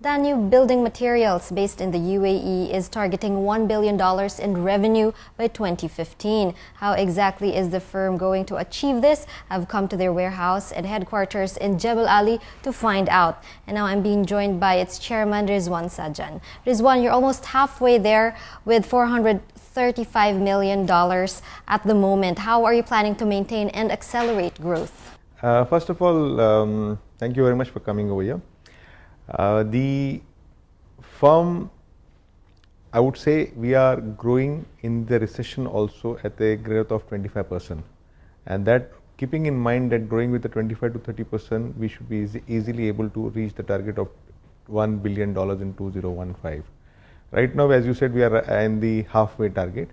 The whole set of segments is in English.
Danube Building Materials, based in the UAE, is targeting $1 billion in revenue by 2015. How exactly is the firm going to achieve this? I've come to their warehouse and headquarters in Jebel Ali to find out. And now I'm being joined by its chairman, Rizwan Sajan. Rizwan, you're almost halfway there with $435 million at the moment. How are you planning to maintain and accelerate growth? First of all, thank you very much for coming over here. The firm, I would say, we are growing in the recession also at a growth of 25%, and that, keeping in mind that growing with the 25 to 30%, we should be easily able to reach the target of $1 billion in 2015. Right now, as you said, we are in the halfway target.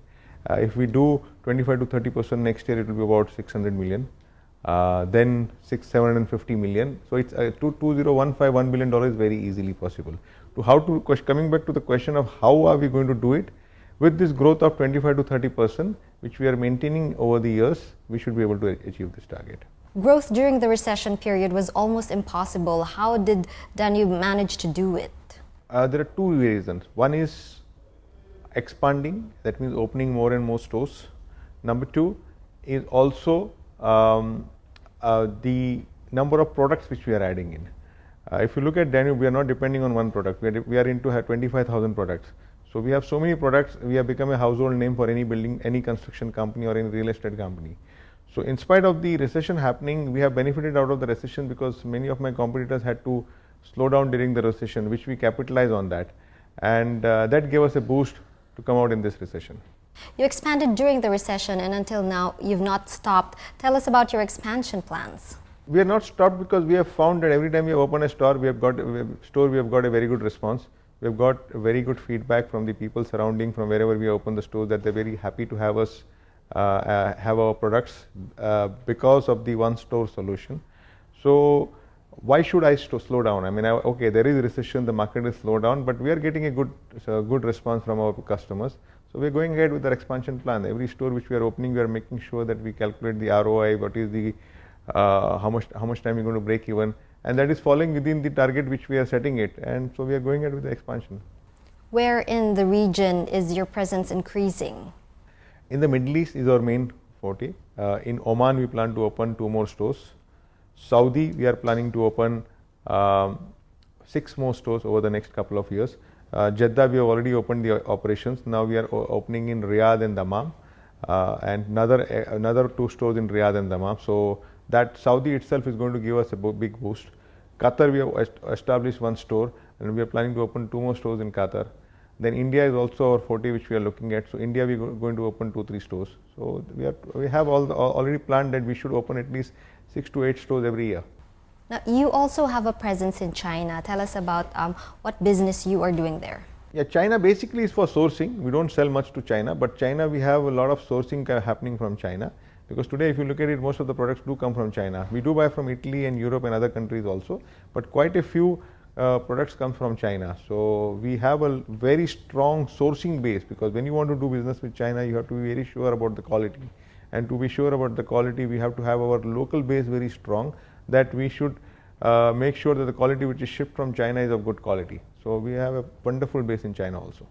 If we do 25 to 30% next year, it will be about 600 million. Then 750 million. So it's 2015, $1 billion is very easily possible. Coming back to the question of how are we going to do it, with this growth of 25 to 30%, which we are maintaining over the years, we should be able to achieve this target. Growth during the recession period was almost impossible. How did Danube manage to do it? There are two reasons. One is expanding, that means opening more and more stores. Number two is also the number of products which we are adding in. If you look at Danube, we are not depending on one product. We are into 25,000 products. So we have so many products. We have become a household name for any building, any construction company or any real estate company. So in spite of the recession happening, we have benefited out of the recession because many of my competitors had to slow down during the recession, which we capitalize on that, and that gave us a boost to come out in this recession. You expanded during the recession, and until now you've not stopped. Tell us about your expansion plans. We are not stopped because we have found that every time we have opened a store, we have got a very good response. We have got very good feedback from the people surrounding, from wherever we open the store, that they're very happy to have us have our products because of the one store solution. So why should I slow down? I mean, okay, there is a recession, the market is slowed down, but we are getting a good response from our customers. So we are going ahead with our expansion plan. Every store which we are opening, we are making sure that we calculate the ROI, what is the how much time we're going to break even, and that is falling within the target which we are setting it. And so we are going ahead with the expansion. Where in the region is your presence increasing? In the Middle East is our main forte. In Oman, we plan to open 2 more stores. Saudi, we are planning to open 6 more stores over the next couple of years. Jeddah, we have already opened the operations. Now we are opening in Riyadh and Dammam, and another 2 stores in Riyadh and Dammam. So that Saudi itself is going to give us a big boost. Qatar, we have established 1 store, and we are planning to open 2 more stores in Qatar. Then India is also our forte, which we are looking at. So India, we are going to open 2-3 stores. So we have already planned that we should open at least 6 to 8 stores every year. Now, you also have a presence in China. Tell us about what business you are doing there. Yeah, China basically is for sourcing. We don't sell much to China, but China, we have a lot of sourcing happening from China. Because today, if you look at it, most of the products do come from China. We do buy from Italy and Europe and other countries also, but quite a few products come from China. So we have a very strong sourcing base, because when you want to do business with China, you have to be very sure about the quality. And to be sure about the quality, we have to have our local base very strong, that we should make sure that the quality which is shipped from China is of good quality. So we have a wonderful base in China also.